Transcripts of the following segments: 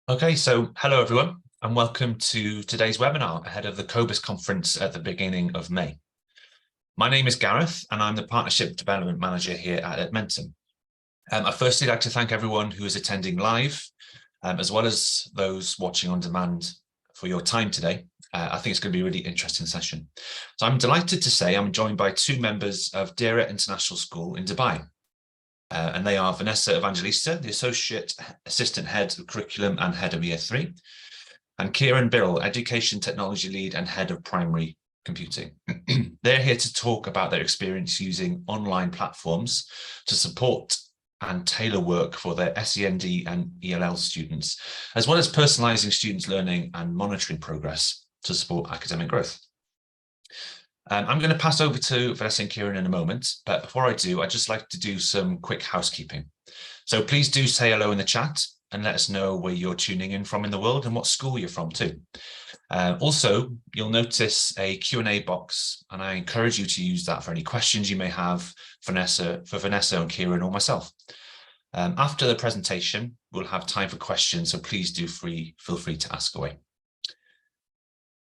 Okay, so hello everyone, and welcome to today's webinar ahead of the COBUS conference at the beginning of May. My name is Gareth, and I'm the Partnership Development Manager here at Edmentum. I'd firstly like to thank everyone who is attending live, as well as those watching on demand for your time today. I think it's going to be a really interesting session. So I'm delighted to say I'm joined by two members of Deira International School in Dubai. And they are Vanessa Evangelista, the Associate Assistant Head of Curriculum and Head of Year 3, and Kieran Birrell, Education Technology Lead and Head of Primary Computing. They're here to talk about their experience using online platforms to support and tailor work for their SEND and ELL students, as well as personalising students' learning and monitoring progress to support academic growth. I'm going to pass over to Vanessa and Kieran in a moment, but before I do, I'd just like to do some quick housekeeping. So please do say hello in the chat and let us know where you're tuning in from in the world and what school you're from too. Also, you'll notice a Q&A box, and I encourage you to use that for any questions you may have for Vanessa and Kieran or myself. After the presentation, we'll have time for questions, so please do feel free to ask away.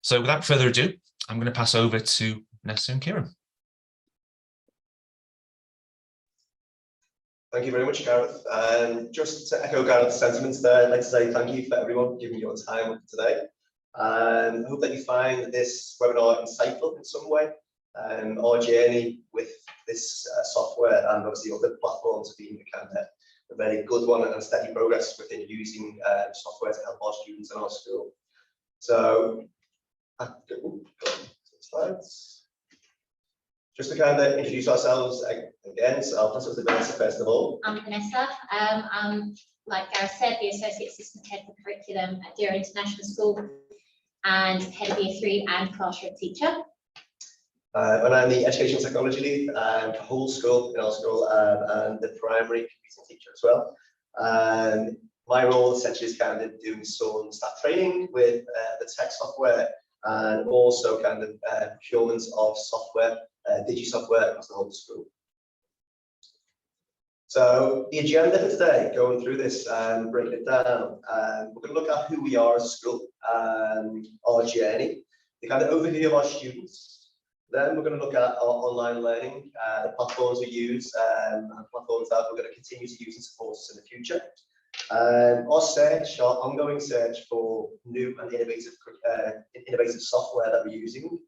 So without further ado, I'm going to pass over to Vanessa and Kieran. Thank you very much, Gareth. Just to echo Gareth's sentiments there, I'd like to say thank you for everyone giving your time today. I hope that you find this webinar insightful in some way. Our journey with this software and obviously other platforms have been a very good one and steady progress within using software to help our students in our school. So, slides. Just to kind of introduce ourselves again, so I'll pass over to Vanessa first of all. I'm Vanessa. I'm, like Gareth said, the Associate Assistant Head for Curriculum at Deira International School and Head of Year 3 and Classroom Teacher. And I'm the Education Technology Lead for the whole school, in our school, and the Primary Computing Teacher as well. My role essentially is kind of doing some staff training with the tech software and also kind of procurement of software, digi-software across the whole school. So the agenda for today, going through this and breaking it down, we're going to look at who we are as a school, our journey, the kind of overview of our students. Then we're going to look at our online learning, the platforms we use, and platforms that we're going to continue to use and support us in the future. Our search, our ongoing search for new and innovative software that we're using,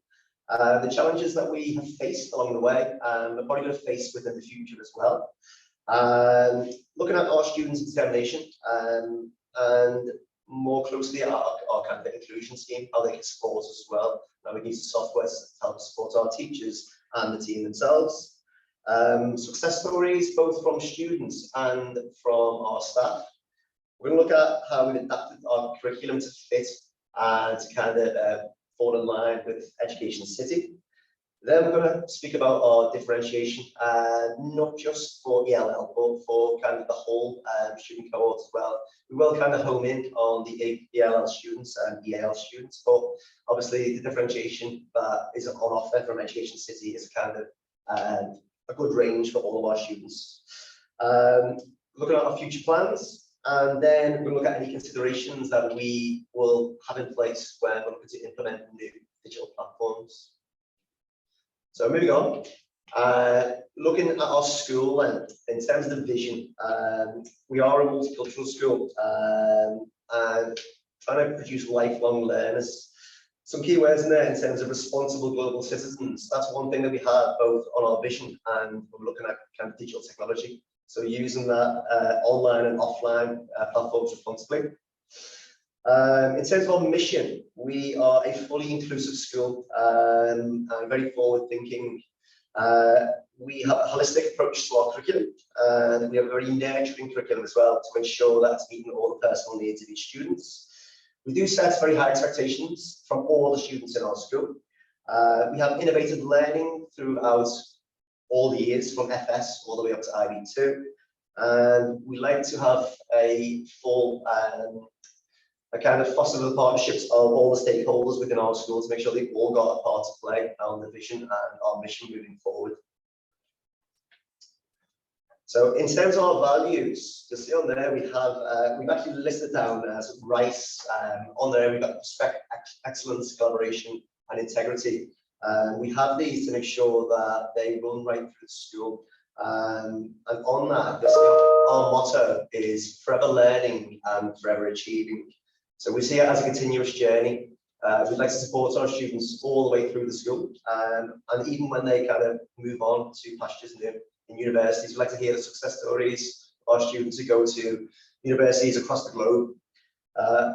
the challenges that we have faced along the way, and we're probably going to face within the future as well. Looking at our students' determination and more closely at our kind of inclusion scheme, how they can support us as well. Now we use the software to help support our teachers and the team themselves. Success stories both from students and from our staff. We're going to look at how we've adapted our curriculum to fit and to kind of fall in line with EducationCity. Then we're going to speak about our differentiation, not just for ELL, but for kind of the whole student cohort as well. We will kind of home in on the ELL students and EAL students, but obviously the differentiation that is on offer from EducationCity is kind of a good range for all of our students. Looking at our future plans, and then we're going to look at any considerations that we will have in place when we're looking to implement new digital platforms. So moving on, looking at our school and in terms of the vision, we are a multicultural school and trying to produce lifelong learners. Some key words in there in terms of responsible global citizens. That's one thing that we have both on our vision and we're looking at kind of digital technology. So using that online and offline platforms responsibly. In terms of our mission, we are a fully inclusive school and very forward-thinking. We have a holistic approach to our curriculum, and we have a very nurturing curriculum as well to ensure that it's meeting all the personal needs of each student. We do set very high expectations from all the students in our school. We have innovative learning throughout all the years from FS all the way up to IB2, and we like to have a full a kind of foster the partnerships of all the stakeholders within our school to make sure they've all got a part to play on the vision and our mission moving forward. So in terms of our values, you'll see on there we have we've actually listed down some rights. On there we've got respect, excellence, collaboration, and integrity. We have these to make sure that they run right through the school. And on that, our motto is forever learning and forever achieving. So we see it as a continuous journey. We'd like to support our students all the way through the school, and even when they kind of move on to pastures in universities, we'd like to hear the success stories of our students who go to universities across the globe.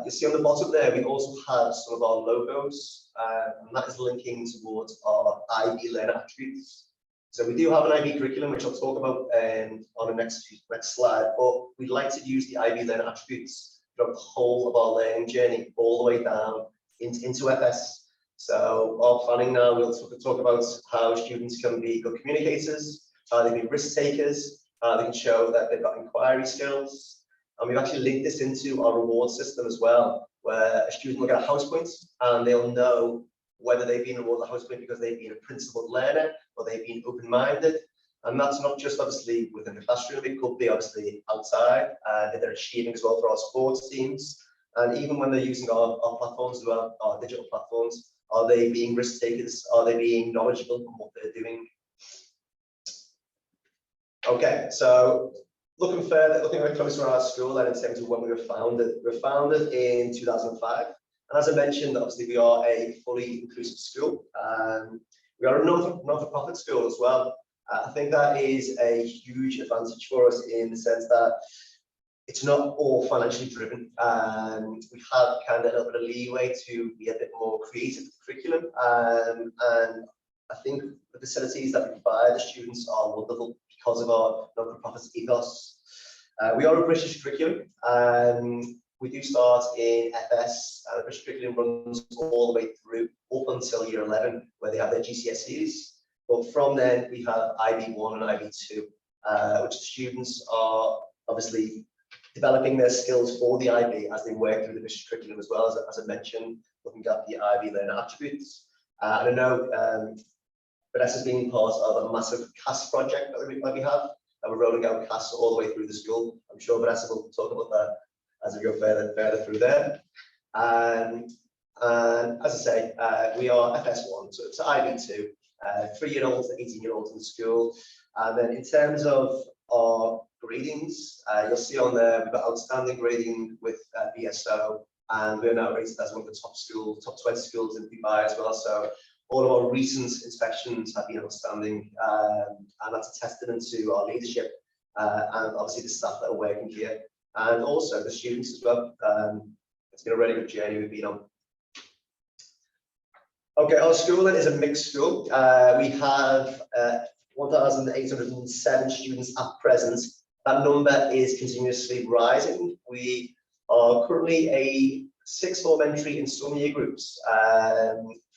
You see on the bottom there, we also have some of our logos, and that is linking towards our IB learner attributes. So we do have an IB curriculum, which I'll talk about on the next slide, but we'd like to use the IB learner attributes throughout the whole of our learning journey, all the way down into FS. So our planning now, we'll talk about how students can be good communicators, how they can be risk takers, how they can show that they've got inquiry skills. And we've actually linked this into our reward system as well, where a student will get a house point and they'll know whether they've been awarded a house point because they've been a principled learner or they've been open-minded. And that's not just obviously within the classroom, it could be obviously outside, if they're achieving as well for our sports teams. And even when they're using our platforms as well, our digital platforms, are they being risk takers? Are they being knowledgeable on what they're doing? Okay, so looking a bit closer at our school then in terms of when we were founded. We were founded in 2005. And as I mentioned, obviously we are a fully inclusive school. We are a non-for-profit school as well. I think that is a huge advantage for us in the sense that it's not all financially driven. We have kind of a little bit of leeway to be a bit more creative with the curriculum. And I think the facilities that we provide the students are wonderful because of our non-for-profit ethos. We are a British curriculum. We do start in FS. The British curriculum runs all the way through up until year 11, where they have their GCSEs. But from then we have IB1 and IB2, which the students are obviously developing their skills for the IB as they work through the British curriculum, as well as I mentioned, looking at the IB learner attributes. And I know Vanessa's been part of a massive CAS project that we have, and we're rolling out CAS all the way through the school. I'm sure Vanessa will talk about that as we go further through there. And as I say, we are FS1, so it's IB2, 3-year-olds to 18-year-olds in school. And then in terms of our gradings, you'll see on there we've got outstanding grading with BSO, and we're now rated as one of the top 20 schools in Dubai as well. So all of our recent inspections have been outstanding, and that's a testament to our leadership and obviously the staff that are working here, and also the students as well. It's been a really good journey we've been on. Okay, our school then is a mixed school. We have 1,807 students at present. That number is continuously rising. We are currently a 6th form entry in some year groups,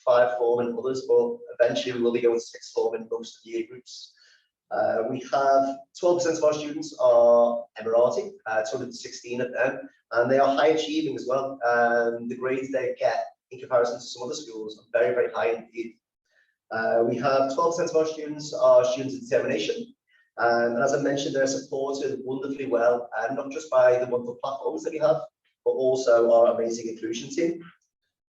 5 form in others, but eventually we will be going to 6th form in most of the year groups. We have 12% of our students are Emirati, 216 of them, and they are high achieving as well. The grades they get in comparison to some other schools are very, very high indeed. We have 12% of our students are students of determination. And as I mentioned, they're supported wonderfully well, and not just by the wonderful platforms that we have, but also our amazing inclusion team.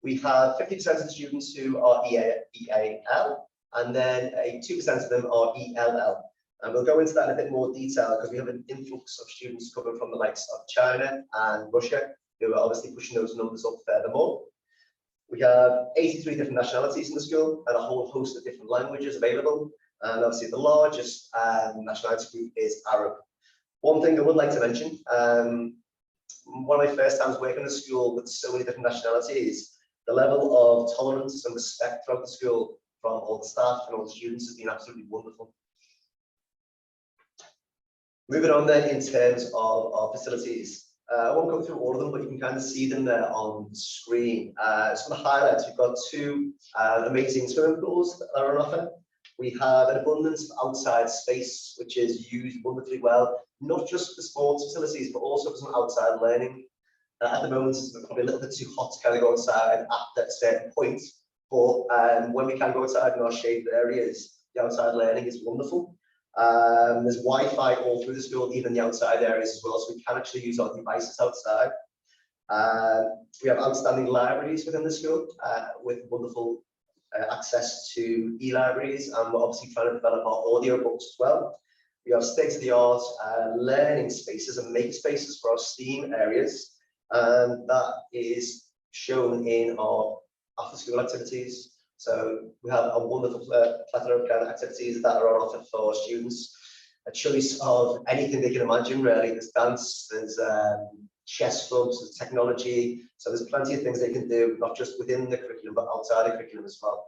We have 50% of the students who are EAL, and then 2% of them are ELL. And we'll go into that in a bit more detail because we have an influx of students coming from the likes of China and Russia, who are obviously pushing those numbers up furthermore. We have 83 different nationalities in the school and a whole host of different languages available. And obviously the largest nationality group is Arab. One thing I would like to mention, one of my first times working in a school with so many different nationalities, the level of tolerance and respect throughout the school from all the staff and all the students has been absolutely wonderful. Moving on then in terms of our facilities. I won't go through all of them, but you can kind of see them there on the screen. Some of the highlights, we've got 2 amazing swimming pools that are on offer. We have an abundance of outside space, which is used wonderfully well, not just for sports facilities, but also for some outside learning. At the moment, it's probably a little bit too hot to kind of go outside at a certain point, but when we can go outside in our shaded areas, the outside learning is wonderful. There's Wi-Fi all through the school, even the outside areas as well, so we can actually use our devices outside. We have outstanding libraries within the school with wonderful access to e-libraries, and we're obviously trying to develop our audio books as well. We have state-of-the-art learning spaces and maker spaces for our STEAM areas, and that is shown in our after-school activities. So we have a wonderful plethora of kind of activities that are on offer for students. A choice of anything they can imagine, really. There's dance, there's chess clubs, there's technology. So there's plenty of things they can do, not just within the curriculum, but outside the curriculum as well.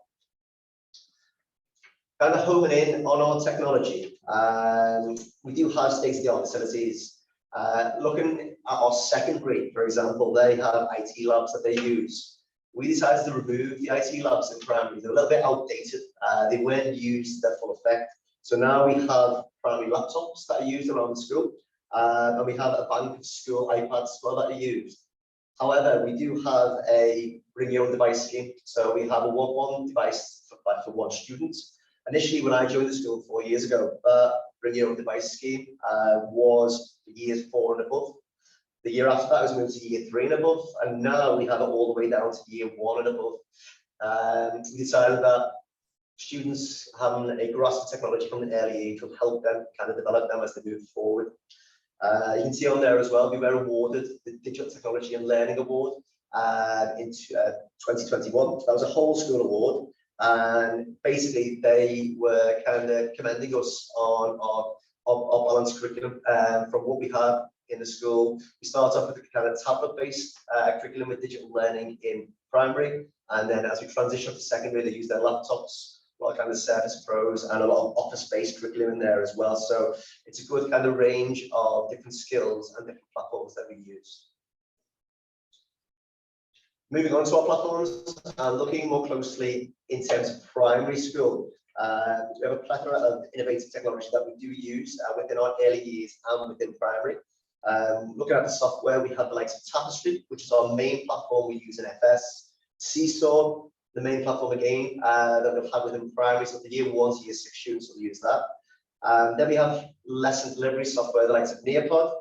Kind of homing in on our technology. We do have state-of-the-art facilities. Looking at our secondary, for example, they have IT labs that they use. We decided to remove the IT labs in primary. They're a little bit outdated. They weren't used to their full effect. So now we have primary laptops that are used around the school, and we have a bank of school iPads as well that are used. However, we do have a bring your own device scheme. So we have a one device for one student. Initially, when I joined the school 4 years ago, bring your own device scheme was for years 4 and above. The year after that was moved to year 3 and above, and now we have it all the way down to year 1 and above. We decided that students having a grasp of technology from an early age will help them kind of develop them as they move forward. You can see on there as well, we were awarded the Digital Technology and Learning Award in 2021. That was a whole school award, and basically they were kind of commending us on our balanced curriculum from what we have in the school. We start off with a kind of tablet-based curriculum with digital learning in primary, and then as we transition to secondary, they use their laptops, a lot of kind of Surface Pros, and a lot of office-based curriculum in there as well. So it's a good kind of range of different skills and different platforms that we use. Moving on to our platforms and looking more closely in terms of primary school. We have a plethora of innovative technology that we do use within our early years and within primary. Looking at the software, we have the likes of Tapestry, which is our main platform we use in FS. Seesaw, the main platform again that we've had within primary, so the year 1 to year 6 students will use that. Then we have lesson delivery software, the likes of Nearpod,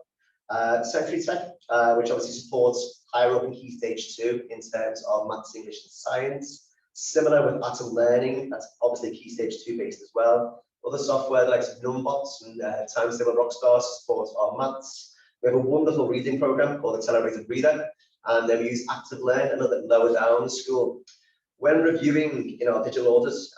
Century Tech, which obviously supports higher up in Key Stage 2 in terms of maths, English and science. Similar with Atom Learning, that's obviously Key Stage 2 based as well. Other software like Numbots and Times Table Rockstars supports our maths. We have a wonderful reading program called Accelerated Reader, and then we use Active Learn a little bit lower down the school. When reviewing our digital orders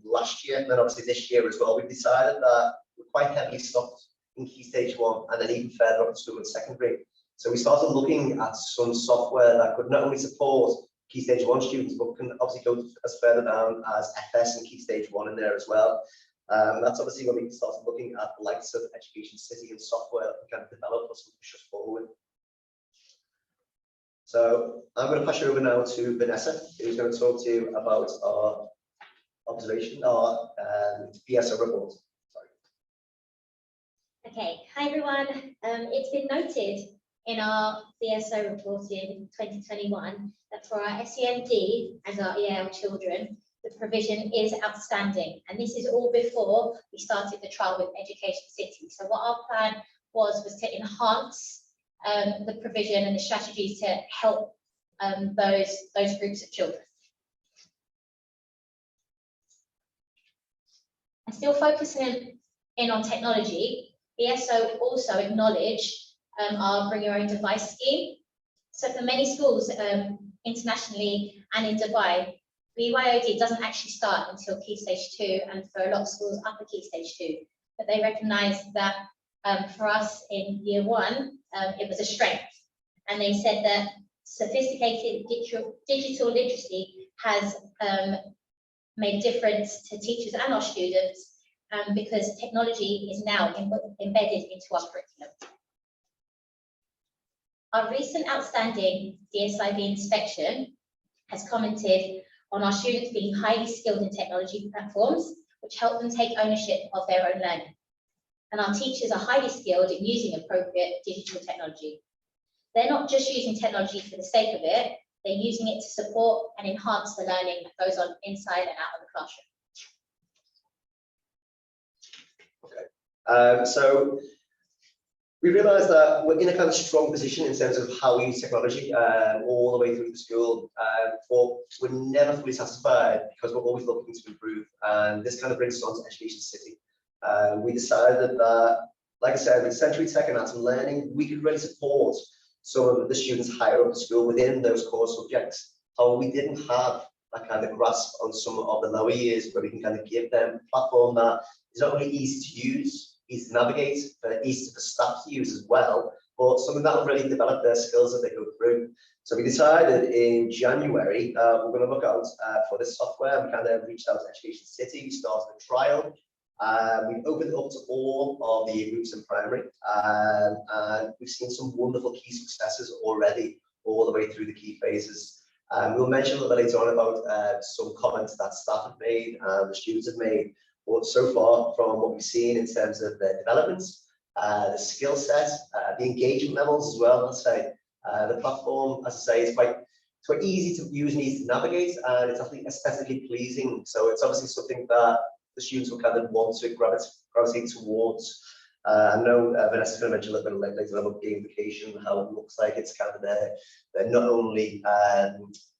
last year, and then obviously this year as well, we've decided that we're quite heavily stocked in Key Stage 1 and then even further up the school in secondary. So we started looking at some software that could not only support Key Stage 1 students, but can obviously go as further down as FS and Key Stage 1 in there as well. That's obviously when we started looking at the likes of EducationCity and software that we can develop us and push us forward. So I'm going to pass you over now to Vanessa, who's going to talk to you about our observation, our BSO report. Sorry. Okay, hi everyone. It's been noted in our BSO report in 2021 that for our SEND and our ELL children, the provision is outstanding. And this is all before we started the trial with EducationCity. So what our plan was to enhance the provision and the strategies to help those groups of children. And still focusing in on technology, BSO also acknowledged our Bring Your Own Device scheme. So for many schools internationally and in Dubai, BYOD doesn't actually start until Key Stage 2, and for a lot of schools upper Key Stage 2. But they recognise that for us in year 1, it was a strength. And they said that sophisticated digital literacy has made a difference to teachers and our students because technology is now embedded into our curriculum. Our recent outstanding DSIB inspection has commented on our students being highly skilled in technology platforms, which help them take ownership of their own learning. And our teachers are highly skilled in using appropriate digital technology. They're not just using technology for the sake of it, they're using it to support and enhance the learning that goes on inside and out of the classroom. So we realised that we're in a kind of strong position in terms of how we use technology all the way through the school, but we're never fully satisfied because we're always looking to improve. And this kind of brings us on to EducationCity. We decided that, like I said, with Century Tech and Atom Learning, we could really support some of the students higher up the school within those core subjects. However, we didn't have that kind of grasp on some of the lower years where we can kind of give them a platform that is not only easy to use, easy to navigate, but easy for staff to use as well, but something that will really develop their skills as they go through. So we decided in January, we're going to look out for this software. We kind of reached out to EducationCity, we started a trial. We've opened it up to all of the groups in primary, and we've seen some wonderful key successes already, all the way through the key phases. We'll mention a little bit later on about some comments that staff have made and the students have made. But so far, from what we've seen in terms of their developments, the skill set, the engagement levels as well, let's say, the platform, as I say, is quite easy to use and easy to navigate, and it's actually aesthetically pleasing. So it's obviously something that the students will kind of want to gravitate towards. I know Vanessa's going to mention a little bit later about gamification, how it looks like it's kind of they're not only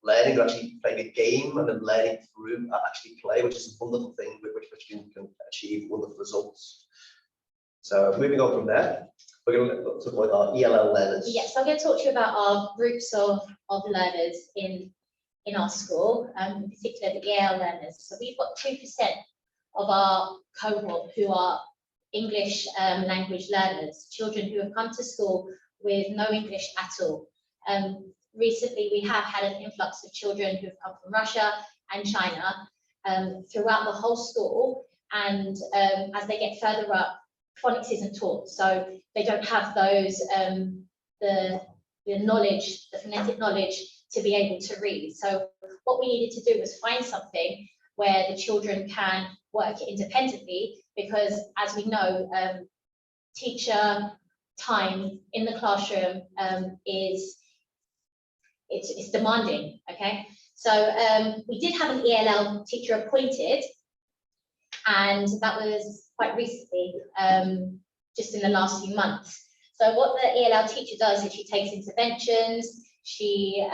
learning, but actually playing a game and then learning through actually play, which is a wonderful thing with which students can achieve wonderful results. So moving on from there, we're going to talk about our ELL learners. Yes, I'm going to talk to you about our groups of learners in our school, in particular the ELL learners. So we've got 2% of our cohort who are English language learners, children who have come to school with no English at all. Recently, we have had an influx of children who have come from Russia and China throughout the whole school, and as they get further up, phonics isn't taught, so they don't have those the knowledge, the phonetic knowledge to be able to read. So what we needed to do was find something where the children can work independently, because as we know, teacher time in the classroom it's demanding. Okay, so we did have an ELL teacher appointed, and that was quite recently, just in the last few months. So what the ELL teacher does is she takes interventions, she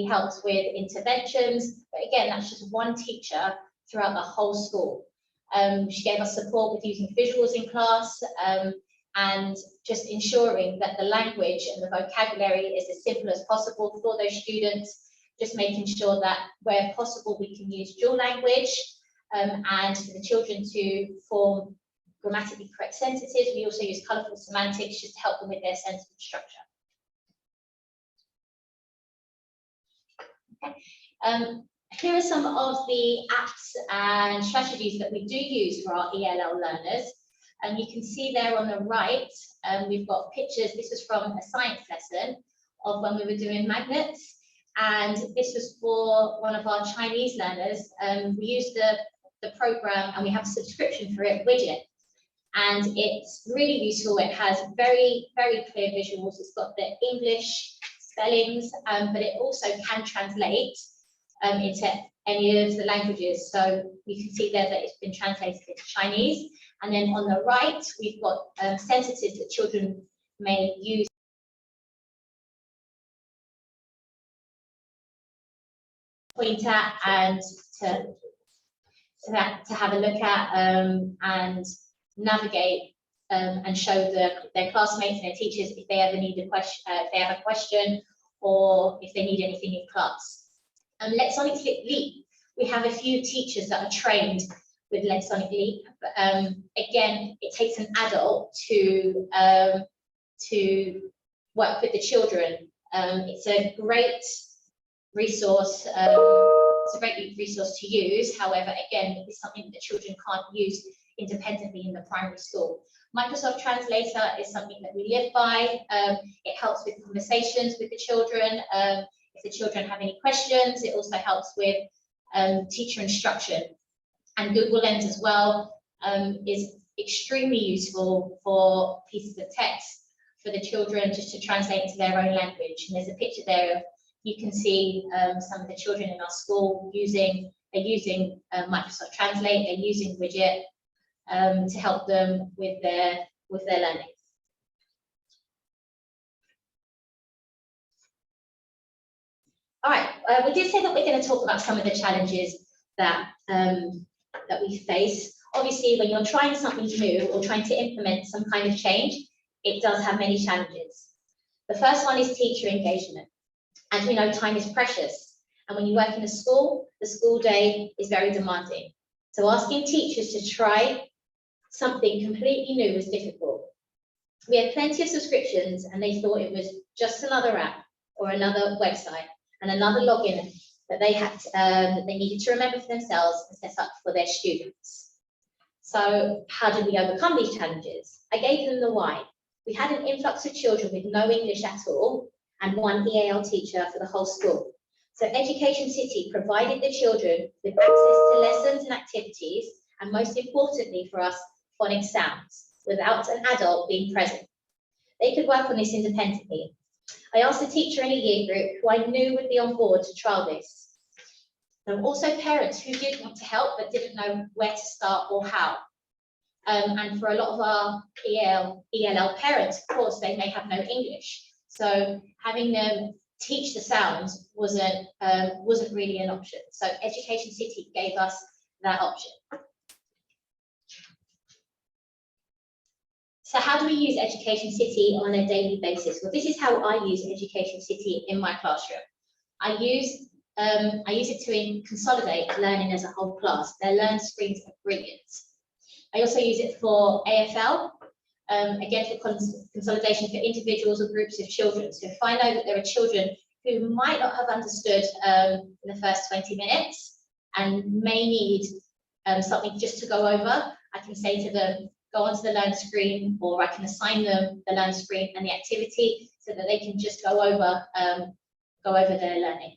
helps with interventions, but again, that's just one teacher throughout the whole school. She gave us support with using visuals in class, and just ensuring that the language and the vocabulary is as simple as possible for those students, just making sure that where possible we can use dual language, and for the children to form grammatically correct sentences. We also use colourful semantics just to help them with their sentence structure. Okay. Here are some of the apps and strategies that we do use for our ELL learners. And you can see there on the right, we've got pictures. This was from a science lesson of when we were doing magnets. And this was for one of our Chinese learners. We used the program, and we have a subscription for it, Widget. And it's really useful. It has very, very clear visuals. It's got the English spellings, but it also can translate into any of the languages. So you can see there that it's been translated into Chinese. And then on the right, we've got sentences that children may use. Point at and to have a look at and navigate and show their classmates and their teachers if they ever need a question, if they have a question, or if they need anything in class. Lexonic Leap, we have a few teachers that are trained with Lexonic Leap. Again, it takes an adult to work with the children. It's a great resource. It's a great resource to use. However, again, it's something that children can't use independently in the primary school. Microsoft Translator is something that we live by. It helps with conversations with the children. If the children have any questions, it also helps with teacher instruction. And Google Lens as well is extremely useful for pieces of text for the children just to translate into their own language. And there's a picture there of, you can see some of the children in our school using Microsoft Translate, they're using Widget, to help them with their learning. All right, we did say that we're going to talk about some of the challenges that that we face. Obviously, when you're trying something new or trying to implement some kind of change, it does have many challenges. The first one is teacher engagement. As we know, time is precious. And when you work in a school, the school day is very demanding. So asking teachers to try something completely new was difficult. We had plenty of subscriptions and they thought it was just another app or another website and another login that they had that they needed to remember for themselves and set up for their students. So how did we overcome these challenges? I gave them the why. We had an influx of children with no English at all and one EAL teacher for the whole school. So EducationCity provided the children with access to lessons and activities, and most importantly for us, phonic sounds, without an adult being present. They could work on this independently. I asked a teacher in a year group who I knew would be on board to trial this. There were also parents who did want to help but didn't know where to start or how. And for a lot of our ELL parents, of course, they may have no English. So having them teach the sounds wasn't really an option. So EducationCity gave us that option. So how do we use EducationCity on a daily basis? Well, this is how I use EducationCity in my classroom. I use it to consolidate learning as a whole class. Their learn screens are brilliant. I also use it for AFL, again for consolidation for individuals or groups of children. So if I know that there are children who might not have understood in the first 20 minutes and may need something just to go over, I can say to them, go onto the learn screen, or I can assign them the learn screen and the activity so that they can just go over their learning.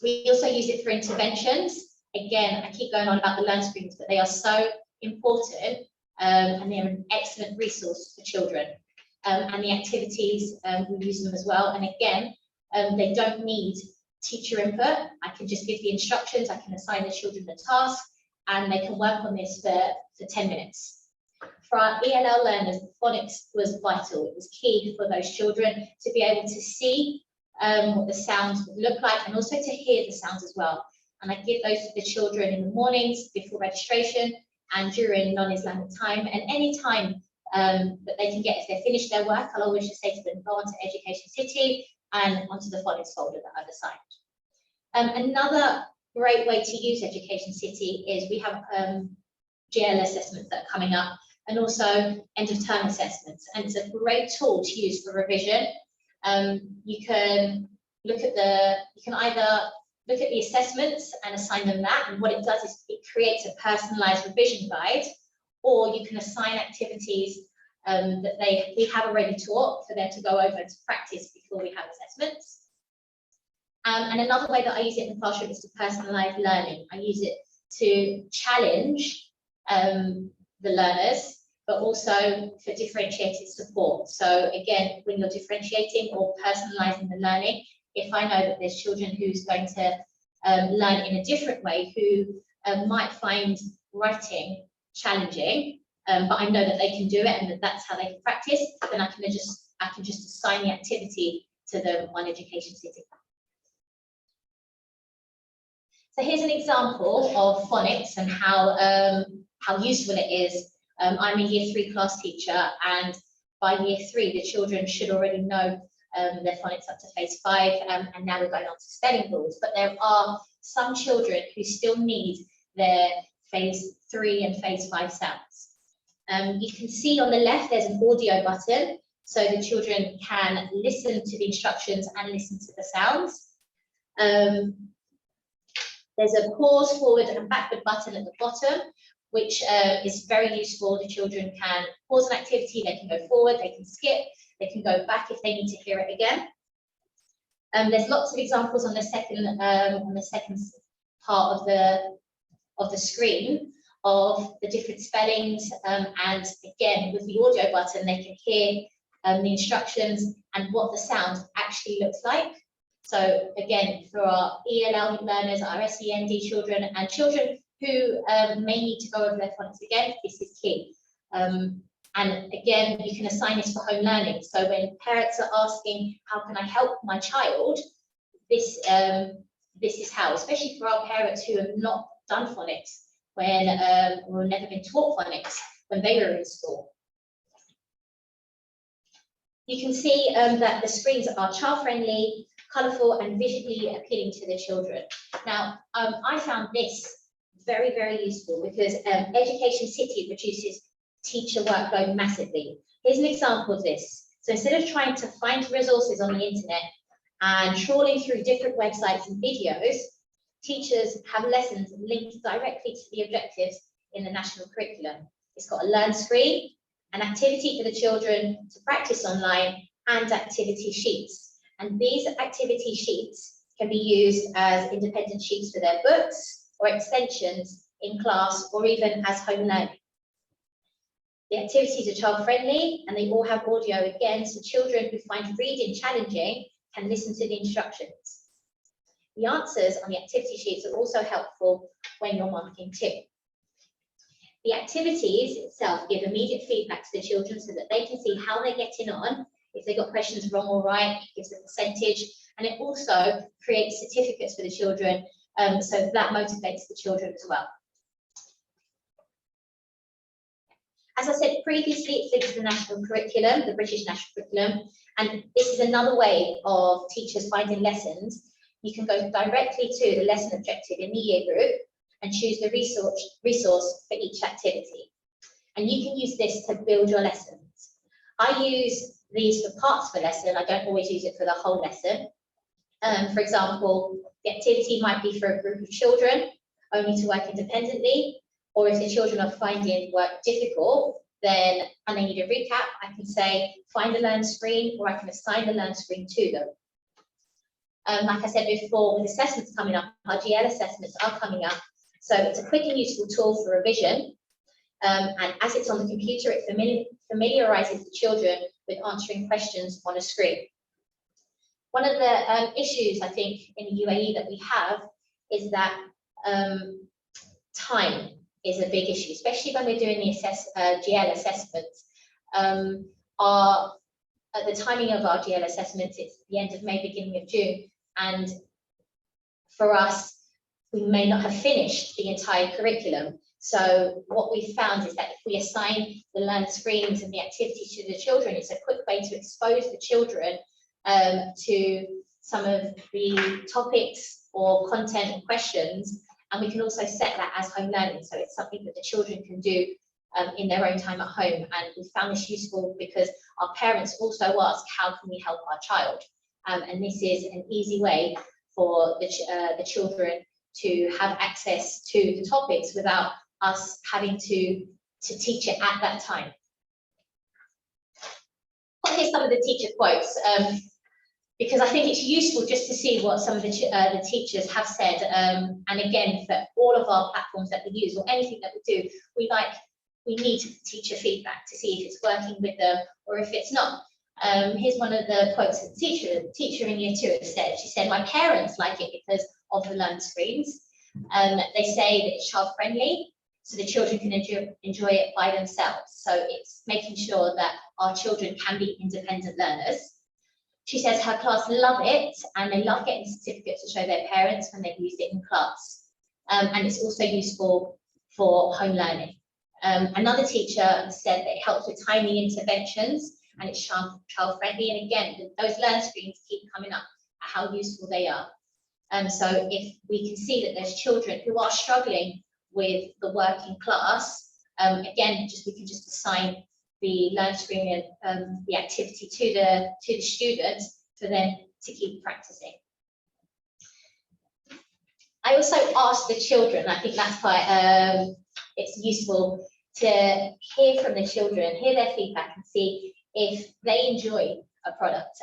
We also use it for interventions. Again, I keep going on about the learn screens, but they are so important and they're an excellent resource for children. And the activities, we use them as well. And again, they don't need teacher input. I can just give the instructions, I can assign the children the task, and they can work on this for 10 minutes. For our ELL learners, the phonics was vital. It was key for those children to be able to see what the sounds would look like and also to hear the sounds as well. And I give those to the children in the mornings before registration and during non-Islamic time, and any time that they can get if they finish their work. I'll always just say to them, go onto EducationCity and onto the phonics folder that I've assigned. Another great way to use EducationCity is we have GL assessments that are coming up, and also end of term assessments, and it's a great tool to use for revision. You can either look at the assessments and assign them that, and what it does is it creates a personalized revision guide, or you can assign activities that we have already taught for them to go over to practice before we have assessments. And another way that I use it in the classroom is to personalize learning. I use it to challenge the learners, but also for differentiated support. So again, when you're differentiating or personalizing the learning, if I know that there's children who's going to learn in a different way, who might find writing challenging, but I know that they can do it and that that's how they can practice, then I can just assign the activity to them on EducationCity. So here's an example of phonics and how useful it is. I'm a year 3 class teacher, and by year 3, the children should already know their phonics up to phase 5, and now we're going on to spelling rules. But there are some children who still need their phase 3 and phase 5 sounds. You can see on the left there's an audio button, so the children can listen to the instructions and listen to the sounds. There's a pause, forward and backward button at the bottom, which is very useful. The children can pause an activity, they can go forward, they can skip, they can go back if they need to hear it again. There's lots of examples on the second part of the screen of the different spellings, and again with the audio button they can hear the instructions and what the sound actually looks like. So again, for our ELL learners, our SEND children, and children who may need to go over their phonics again. This is key. And again, you can assign this for home learning. So when parents are asking, how can I help my child? This is how, especially for our parents who have not done phonics when or never been taught phonics when they were in school. You can see that the screens are child-friendly, colourful and visually appealing to the children. Now, I found this very, very useful because EducationCity reduces teacher workload massively. Here's an example of this. So instead of trying to find resources on the internet and trawling through different websites and videos, teachers have lessons linked directly to the objectives in the national curriculum. It's got a learn screen, an activity for the children to practice online, and activity sheets. And these activity sheets can be used as independent sheets for their books or extensions in class or even as home learning. The activities are child-friendly and they all have audio again, so children who find reading challenging can listen to the instructions. The answers on the activity sheets are also helpful when you're marking too. The activities itself give immediate feedback to the children so that they can see how they're getting on. If they got questions wrong or right, it gives a percentage, and it also creates certificates for the children, so that motivates the children as well. As I said previously, it's linked to the national curriculum, the British national curriculum, and this is another way of teachers finding lessons. You can go directly to the lesson objective in the year group and choose the resource for each activity. And you can use this to build your lessons. I use these for parts of a lesson. I don't always use it for the whole lesson. For example, the activity might be for a group of children only to work independently, or if the children are finding work difficult, then and they need a recap, I can say, find a learn screen, or I can assign the learn screen to them. Like I said before, with assessments coming up, our GL assessments are coming up. So it's a quick and useful tool for revision. And as it's on the computer, it familiarises the children with answering questions on a screen. One of the issues, I think, in the UAE that we have is that time is a big issue, especially when we're doing the GL assessments. At the timing of our GL assessments, it's the end of May, beginning of June. And for us, we may not have finished the entire curriculum. So what we found is that if we assign the learn screens and the activities to the children, it's a quick way to expose the children to some of the topics or content and questions. And we can also set that as home learning. So it's something that the children can do in their own time at home. And we found this useful because our parents also ask, how can we help our child? And this is an easy way for the children to have access to the topics without us having to teach it at that time. Here's some of the teacher quotes, because I think it's useful just to see what some of the teachers have said. And again, for all of our platforms that we use or anything that we do, we need teacher feedback to see if it's working with them or if it's not. Here's one of the quotes that the teacher in year 2 has said. She said, my parents like it because of the learn screens. They say that it's child friendly, so the children can enjoy it by themselves. So it's making sure that our children can be independent learners. She says her class love it and they love getting certificates to show their parents when they've used it in class. And it's also useful for home learning. Another teacher said that it helps with timely interventions and it's child friendly. And again, those learn screens keep coming up at how useful they are. So if we can see that there's children who are struggling with the working class, again, we can just assign the learn screen and the activity to the students for them to keep practicing. I also asked the children, I think that's quite, it's useful to hear from the children, hear their feedback and see if they enjoy a product.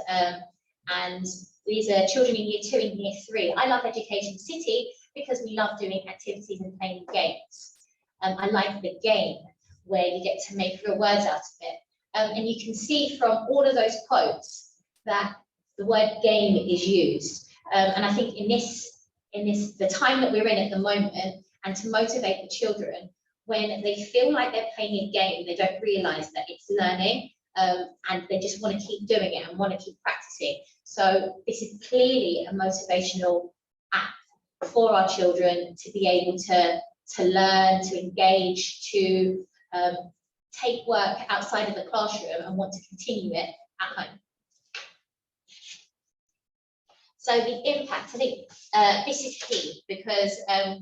And these are children in year 2 and year 3. I love EducationCity because we love doing activities and playing games. I like the game where you get to make real words out of it. And you can see from all of those quotes that the word game is used. And I think in the time that we're in at the moment, and to motivate the children. When they feel like they're playing a game, they don't realise that it's learning, and they just want to keep doing it and want to keep practicing. So this is clearly a motivational app for our children to be able to learn, to engage, to take work outside of the classroom and want to continue it at home. So the impact, I think this is key, because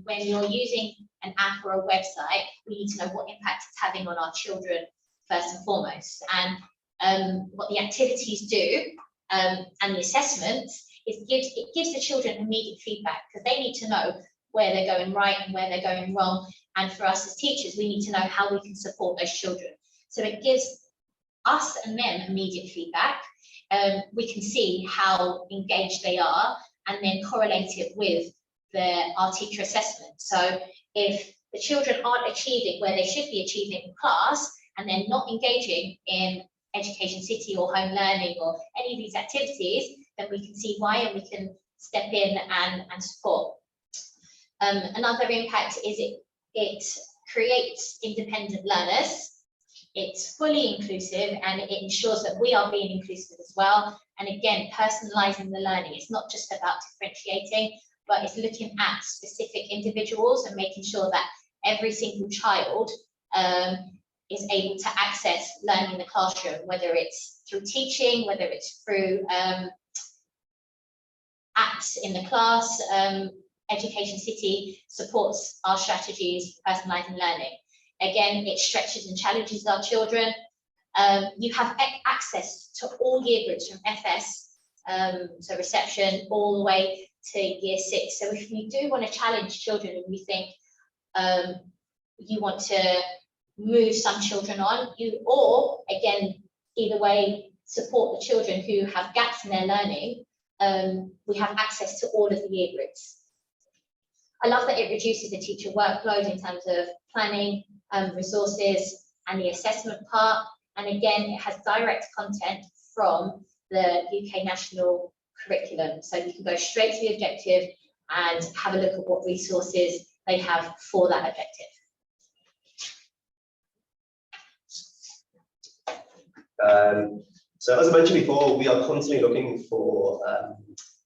when you're using an app or a website, we need to know what impact it's having on our children first and foremost. And what the activities do and the assessments, it gives the children immediate feedback, because they need to know where they're going right and where they're going wrong. And for us as teachers, we need to know how we can support those children. So it gives us and them immediate feedback. We can see how engaged they are and then correlate it with our teacher assessment. So if the children aren't achieving where they should be achieving in class, and they're not engaging in EducationCity or home learning or any of these activities, then we can see why and we can step in and support. Another impact is it creates independent learners. It's fully inclusive, and it ensures that we are being inclusive as well. And again, personalising the learning. It's not just about differentiating, but it's looking at specific individuals and making sure that every single child is able to access learning in the classroom, whether it's through teaching, whether it's through apps in the class. EducationCity supports our strategies for personalising learning. Again, it stretches and challenges our children. You have access to all year groups from FS, so reception, all the way to year 6. So if you do want to challenge children and you think you want to move some children on, or again, either way, support the children who have gaps in their learning, we have access to all of the year groups. I love that it reduces the teacher workload in terms of planning, resources, and the assessment part. And again, it has direct content from the UK national curriculum. So you can go straight to the objective and have a look at what resources they have for that objective. So as I mentioned before, we are constantly looking for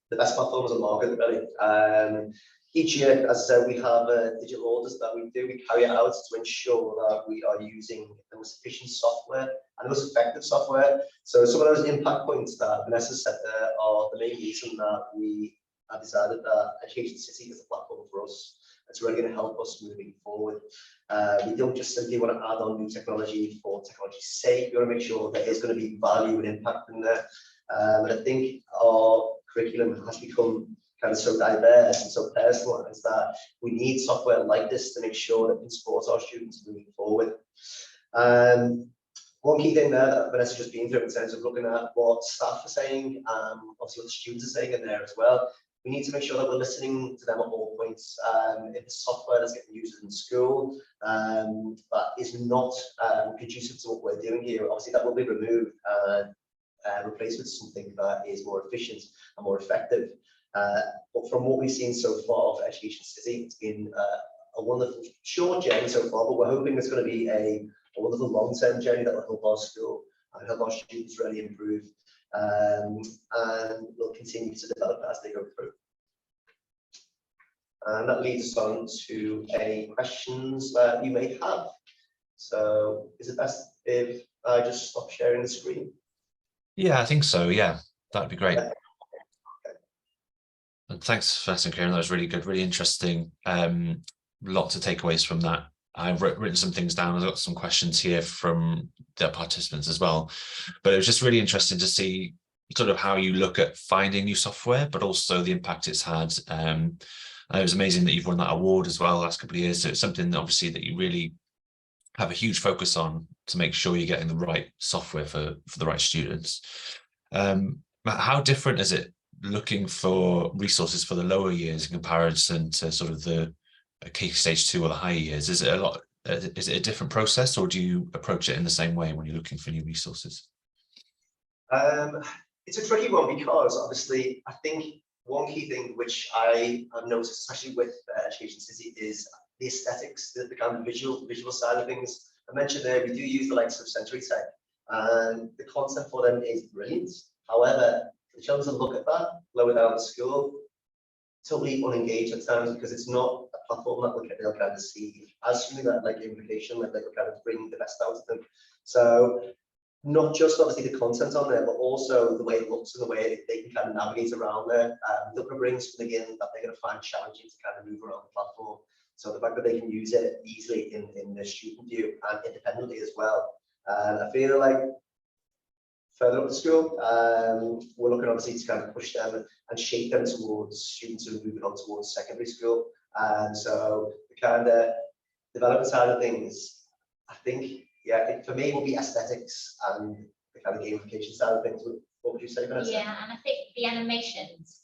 the best platforms on the market, really. Each year, as I said, we have digital audits that we carry out to ensure that we are using the most efficient software and the most effective software. So some of those impact points that Vanessa said there are the main reason that we have decided that EducationCity is a platform for us. It's really going to help us moving forward. We don't just simply want to add on new technology for technology's sake. We want to make sure that there's going to be value and impact in there. And I think our curriculum has become kind of so diverse and so personalized that we need software like this to make sure that we can support our students moving forward. One key thing there that Vanessa just been through in terms of looking at what staff are saying, obviously what the students are saying in there as well. We need to make sure that we're listening to them at all points. If the software that's getting used in school that is not conducive to what we're doing here, obviously that will be removed and replaced with something that is more efficient and more effective. But from what we've seen so far of EducationCity, it's been a wonderful short journey so far, but we're hoping it's going to be a wonderful long-term journey that will help our school and help our students really improve, and will continue to develop as they go through. And that leads us on to any questions that you may have. So is it best if I just stop sharing the screen? Yeah, I think so. Yeah, that'd be great. And thanks for that, Kieran. That was really good, really interesting. Lot of takeaways from that. I've written some things down. I've got some questions here from the participants as well. But it was just really interesting to see sort of how you look at finding new software, but also the impact it's had. And it was amazing that you've won that award as well the last couple of years. So it's something that obviously that you really have a huge focus on to make sure you're getting the right software for the right students. How different is it looking for resources for the lower years in comparison to sort of the key stage 2 or the higher years? Is it a different process, or do you approach it in the same way when you're looking for new resources? It's a tricky one, because obviously I think one key thing which I have noticed, especially with EducationCity, is the aesthetics, the kind of visual side of things. I mentioned there, we do use the likes of Sensory Tech, and the content for them is brilliant. However, the children to look at that lower down the school, totally unengaged at times, because it's not a platform that they'll kind of see as something that like gamification, like they will kind of bring the best out of them. So not just obviously the content on there, but also the way it looks and the way they can kind of navigate around there. They're going to bring something in that they're going to find challenging to kind of move around the platform. So the fact that they can use it easily in the student view and independently as well. I feel like further up the school, we're looking obviously to kind of push them and shape them towards students who are moving on towards secondary school. And so the kind of development side of things, I think, yeah, for me, it will be aesthetics and the kind of gamification side of things. What would you say, Vanessa? Yeah, and I think the animations,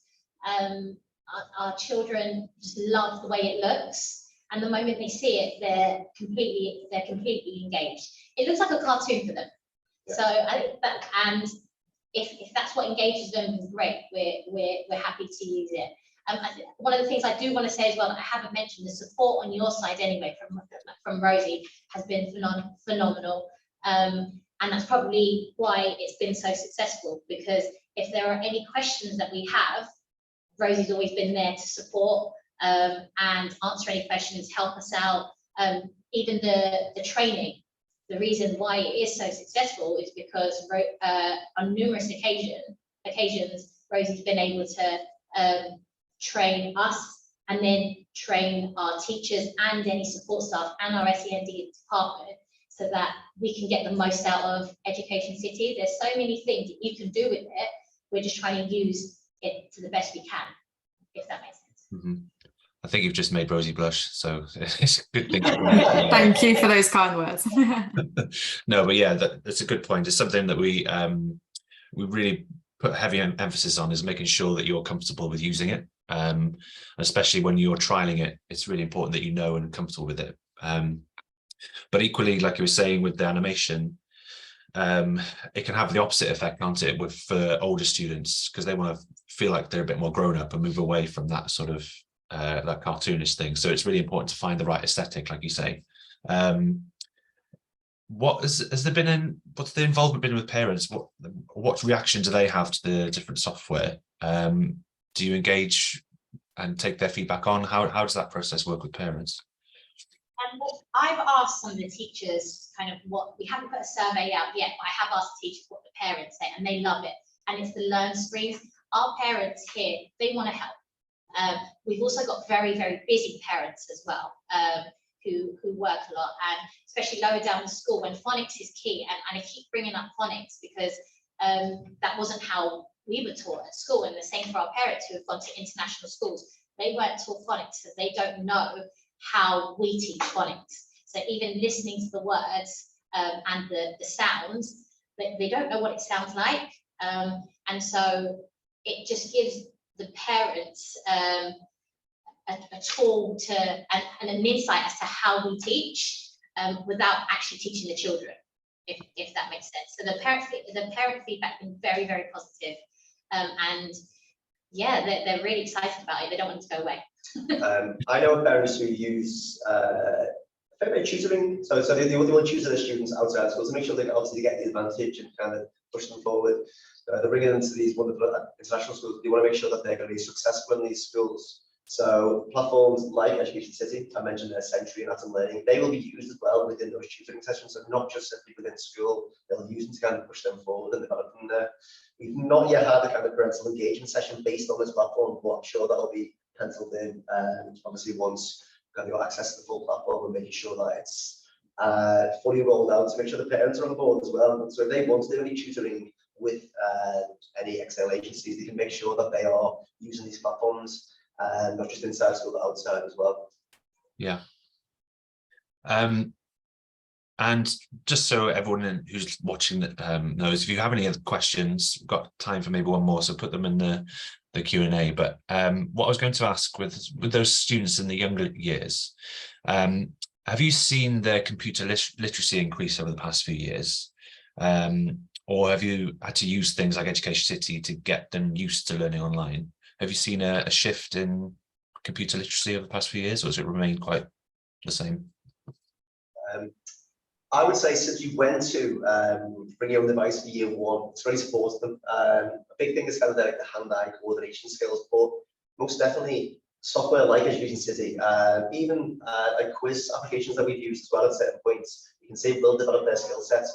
our children just love the way it looks, and the moment they see it, they're completely engaged. It looks like a cartoon for them. Yeah. So I think that, and if that's what engages them, great. We're happy to use it. One of the things I do want to say as well that I haven't mentioned, the support on your side anyway from Rosie has been phenomenal, and that's probably why it's been so successful, because if there are any questions that we have, Rosie's always been there to support and answer any questions, help us out. Even the training, the reason why it is so successful is because on numerous occasions Rosie's been able to train us and then train our teachers and any support staff and our SEND department, so that we can get the most out of Education City. There's so many things that you can do with it. We're just trying to use it to the best we can, if that makes sense. Mm-hmm. I think you've just made Rosie blush, so it's a good thing. Thank you for those kind words. No, but yeah, that's a good point. It's something that we really put heavy emphasis on, is making sure that you're comfortable with using it. Especially when you're trialing it, it's really important that you know and are comfortable with it. But equally, like you were saying with the animation, it can have the opposite effect, can't it, for older students, because they want to feel like they're a bit more grown up and move away from that sort of that cartoonish thing. So it's really important to find the right aesthetic, like you say. What's the involvement been with parents? What reaction do they have to the different software? Do you engage and take their feedback on? How does that process work with parents? I've asked some of the teachers kind of we haven't put a survey out yet, but I have asked the teachers what the parents say, and they love it. And it's the learn screens. Our parents here, they want to help. We've also got very, very busy parents as well, who work a lot, and especially lower down the school when phonics is key. And I keep bringing up phonics because that wasn't how we were taught at school, and the same for our parents who have gone to international schools. They weren't taught phonics, so they don't know how we teach phonics. So even listening to the words and the sounds, they don't know what it sounds like. And so it just gives the parents a tool and an insight as to how we teach without actually teaching the children, if that makes sense. So the parent feedback has been very, very positive. And yeah, they're really excited about it. They don't want it to go away. I know parents who use a fair bit of tutoring. So they want to tutor their students outside school to make sure they obviously get the advantage and kind of push them forward. They're bringing them to these wonderful international schools. They want to make sure that they're going to be successful in these schools. So platforms like Education City, I mentioned their Sensory and Atom Learning, they will be used as well within those tutoring sessions. So not just simply within school, they'll use them to kind of push them forward and develop them there. We've not yet had a kind of parental engagement session based on this platform, but I'm sure that'll be penciled in. Obviously, once we've got access to the full platform and making sure that it's fully rolled out to make sure the parents are on board as well. So if they want to do any tutoring with any external agencies, they can make sure that they are using these platforms, not just inside school but outside as well. Yeah. And just so everyone who's watching knows, if you have any other questions, we've got time for maybe one more, so put them in the Q&A. But what I was going to ask with those students in the younger years, have you seen their computer literacy increase over the past few years? Or have you had to use things like Education City to get them used to learning online? Have you seen a shift in computer literacy over the past few years, or has it remained quite the same. I would say since you went to bring your own device for year one, it's really supported them. A big thing is kind of like the hand-eye coordination skills, but most definitely software like EducationCity, even like quiz applications that we've used as well at certain points, you can say will develop their skill sets.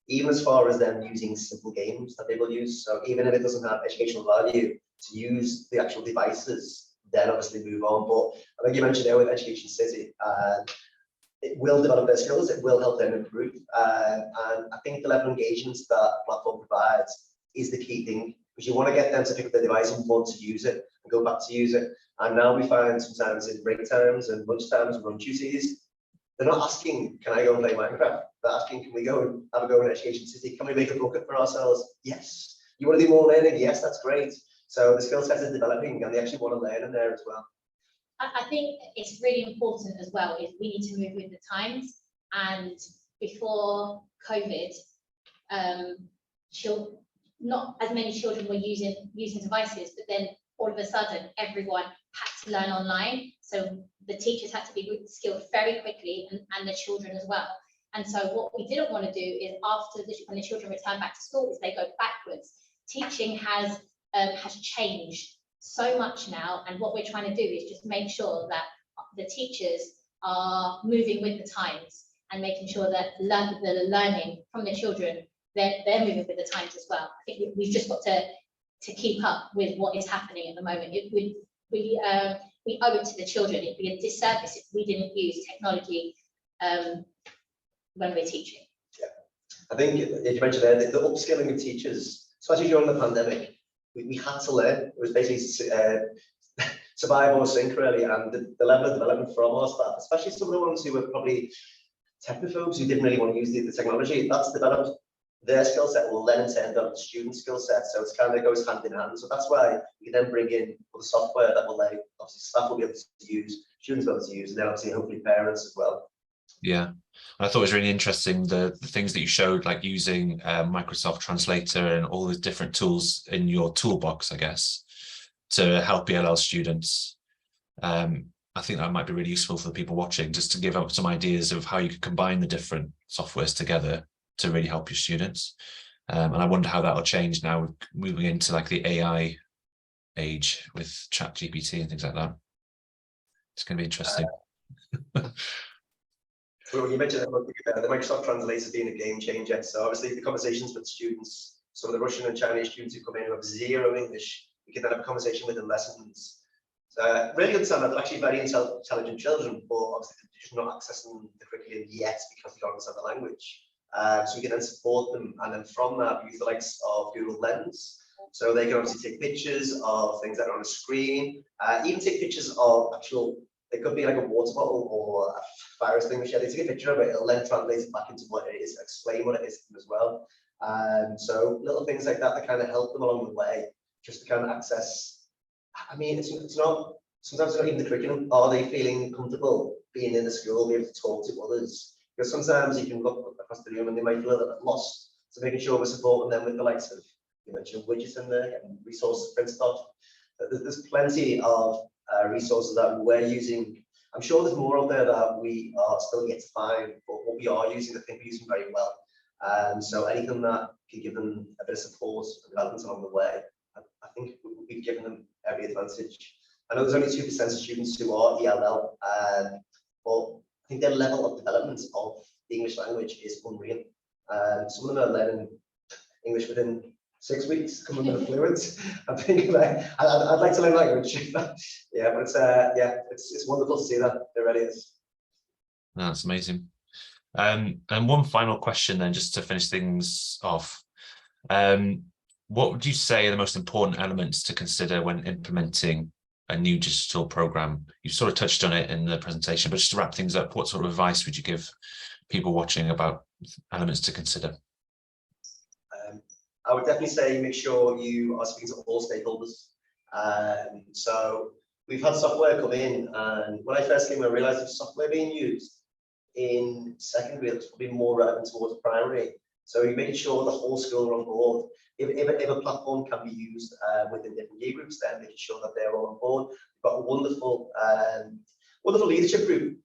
Even as far as them using simple games that they will use. So even if it doesn't have educational value, to use the actual devices, then obviously move on. But I think you mentioned there with EducationCity, it will develop their skills, it will help them improve. And I think the level of engagement that the platform provides is the key thing, because you want to get them to pick up the device and want to use it and go back to use it. And now we find sometimes in break times and lunch times and run duties, they're not asking, can I go and play Minecraft? They're asking, can we go and have a go in EducationCity? Can we make a bucket for ourselves? Yes. You want to do more learning? Yes, that's great. So the skill set is developing and they actually want to learn in there as well. I think it's really important as well is we need to move with the times. And before COVID, not as many children were using devices, but then all of a sudden everyone had to learn online. So the teachers had to be skilled very quickly and the children as well. And so what we didn't want to do is when the children return back to school is they go backwards. Teaching has changed so much now, and what we're trying to do is just make sure that the teachers are moving with the times and making sure that the learning from the children, they're moving with the times as well. I think we've just got to keep up with what is happening at the moment. We owe it to the children. It'd be a disservice if we didn't use technology when we're teaching. Yeah, I think you mentioned there the upskilling of teachers, especially during the pandemic. We had to learn. It was basically survive or sink, really, and the level of development from our staff, especially some of the ones who were probably technophobes who didn't really want to use the technology, that's developed their skill set will then in turn develop the student skill set. So it's kind of goes hand in hand. So that's why we then bring in the software that will obviously staff will be able to use, students will be able to use, and then obviously hopefully parents as well. Yeah, I thought it was really interesting the things that you showed, like using Microsoft Translator and all the different tools in your toolbox, I guess, to help ELL students. I think that might be really useful for the people watching, just to give out some ideas of how you could combine the different softwares together to really help your students. And I wonder how that'll change now moving into like the AI age with ChatGPT and things like that. It's going to be interesting. Well, you mentioned the Microsoft Translator being a game changer. So obviously the conversations with students, some of the Russian and Chinese students who come in who have zero English, we can then have a conversation with in lessons. So really understand that they're actually very intelligent children, but obviously they're just not accessing the curriculum yet because they don't understand the language. So we can then support them, and then from that we use the likes of Google Lens. So they can obviously take pictures of things that are on a screen, even take pictures of actual, it could be like a water bottle or a fire extinguisher. They take a picture of it, it'll then translate it back into what it is, explain what it is to them as well. So little things like that kind of help them along the way, just to kind of access. I mean, it's not, sometimes it's not even the curriculum. Are they feeling comfortable being in the school, be able to talk to others? Because sometimes you can look across the room and they might feel a little bit lost. So making sure we're supporting them with the likes of, you mentioned widgets in there, getting resources printed off. There's plenty of resources that we're using. I'm sure there's more out there that we are still yet to find, but what we are using, I think we're using very well. So anything that can give them a bit of support and development along the way, I think we've given them every advantage. I know there's only 2% of students who are ELL, but I think their level of development of the English language is unreal. Some of them are learning English within 6 weeks, coming with fluent. I'm thinking like, I'd like to learn language. Yeah, but it's wonderful to see that. It really is. That's amazing. And one final question then, just to finish things off. What would you say are the most important elements to consider when implementing a new digital program? You sort of touched on it in the presentation, but just to wrap things up, what sort of advice would you give people watching about elements to consider? I would definitely say make sure you are speaking to all stakeholders. So we've had software come in, and when I first came, I realized the software being used in secondary was probably more relevant towards primary. So you're making sure the whole school are on board. If a platform can be used within different year groups, then making sure that they're all on board. We've got a wonderful wonderful leadership group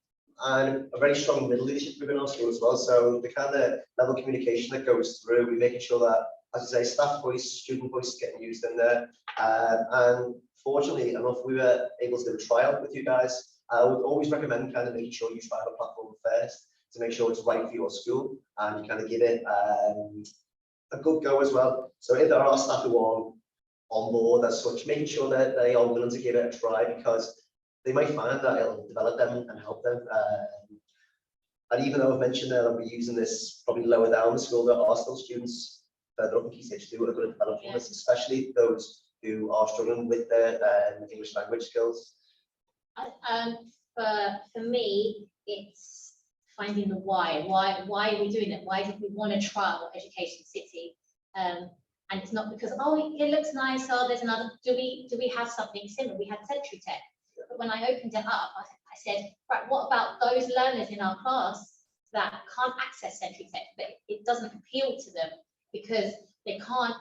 and a very strong middle leadership group in our school as well. So the kind of level of communication that goes through, we're making sure that, as I say, staff voice, student voice is getting used in there. And fortunately enough, we were able to do a trial with you guys. I would always recommend kind of making sure you try the platform first to make sure it's right for your school, and you kind of give it a good go as well. So if there are staff who are on board as such, making sure that they are willing to give it a try, because they might find that it'll develop them and help them. And even though I've mentioned that we're using this probably lower down the school, there are still students further up in Key Stage 2 who are going to develop from this, especially those who are struggling with their English language skills. For me, it's finding the why. Why are we doing it? Why did we want to trial EducationCity? And it's not because, oh, it looks nice, oh, there's another, do we have something similar? We had Century Tech. But when I opened it up, I said, right, what about those learners in our class that can't access Century Tech, but it doesn't appeal to them because they can't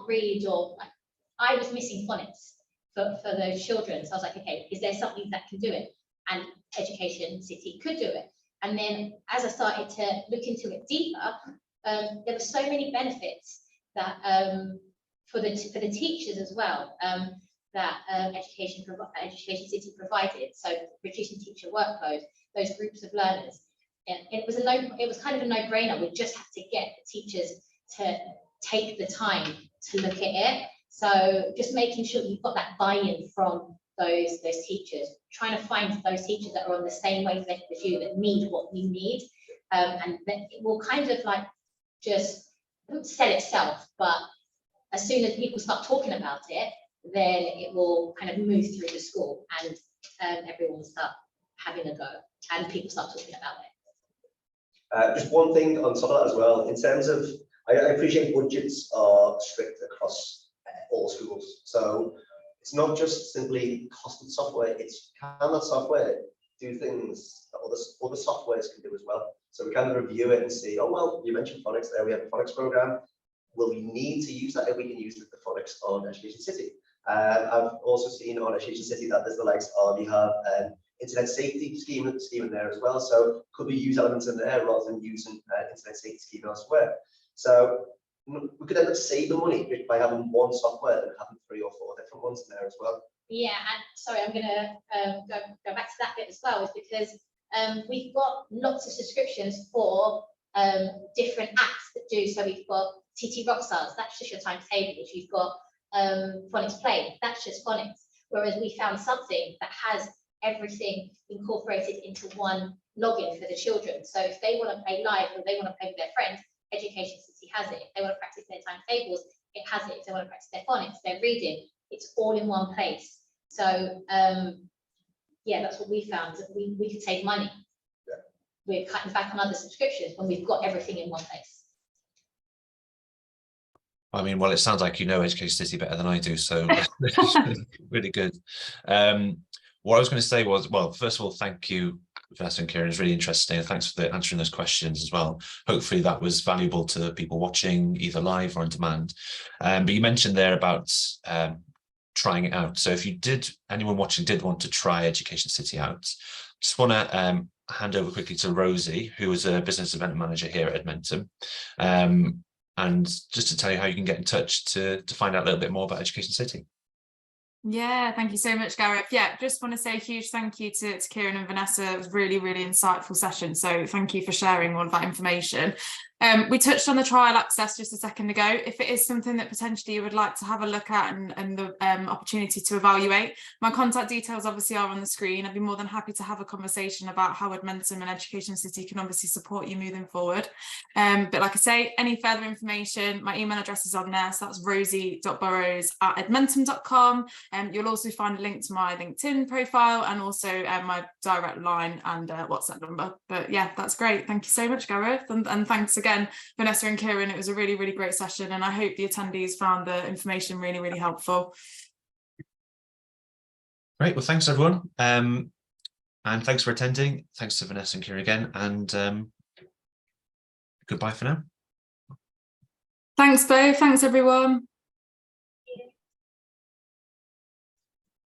read, or like, I was missing phonics for those children. So I was like, okay, is there something that can do it? And EducationCity could do it. And then as I started to look into it deeper, there were so many benefits that for the teachers as well, that EducationCity provided. So reducing teacher workload, those groups of learners, and it was kind of a no-brainer. We just have to get the teachers to take the time to look at it. So just making sure you've got that buy-in from those teachers, trying to find those teachers that are on the same wavelength as you, that need what you need, and then it will kind of like just sell itself. But as soon as people start talking about it, then it will kind of move through the school, and everyone will start having a go, and people start talking about it. Just one thing on top of that as well, in terms of, I appreciate budgets are strict across all schools. So it's not just simply cost of software, it's can that software do things that other softwares can do as well. So we kind of review it and see, oh, well, you mentioned phonics there, we have a phonics program. Will we need to use that if we can use the phonics on EducationCity? I've also seen on EducationCity that there's the likes of, you have internet safety scheme in there as well. So could we use elements in there rather than using internet safety scheme elsewhere? So we could end up saving money by having one software than having 3 or 4 different ones in there as well. Yeah, and sorry, I'm going to go back to that bit as well, is because we've got lots of subscriptions for different apps that do. So we've got TT Rockstars, that's just your timetables. You've got Phonics Play, that's just phonics. Whereas we found something that has everything incorporated into one login for the children. So if they want to play live or they want to play with their friends, EducationCity has it. If they want to practice their timetables, it has it. If they want to practice their phonics, their reading, it's all in one place. So yeah, that's what we found, that we could save money. Yeah. We're cutting back on other subscriptions when we've got everything in one place. I mean, well, it sounds like you know EducationCity better than I do, so really good. What I was going to say was, well, first of all, thank you, Vanessa and Kieran. It's really interesting. Thanks for answering those questions as well. Hopefully that was valuable to people watching either live or on demand. But you mentioned there about trying it out. So if anyone watching did want to try EducationCity out, just want to hand over quickly to Rosie, who is a business development manager here at Edmentum. And just to tell you how you can get in touch to find out a little bit more about EducationCity. Yeah, thank you so much, Gareth. Yeah, just want to say a huge thank you to Kieran and Vanessa. It was really, really insightful session. So thank you for sharing all of that information. We touched on the trial access just a second ago. If it is something that potentially you would like to have a look at and the opportunity to evaluate, my contact details obviously are on the screen. I'd be more than happy to have a conversation about how Edmentum and EducationCity can obviously support you moving forward. But like I say, any further information, my email address is on there. So that's rosie.burrows@edmentum.com. You'll also find a link to my LinkedIn profile and also my direct line and WhatsApp number. But yeah, that's great. Thank you so much, Gareth. And thanks again, Vanessa and Kieran. It was a really, really great session. And I hope the attendees found the information really, really helpful. Great. Well, thanks, everyone. And thanks for attending. Thanks to Vanessa and Kieran again. And goodbye for now. Thanks, Bo. Thanks, everyone.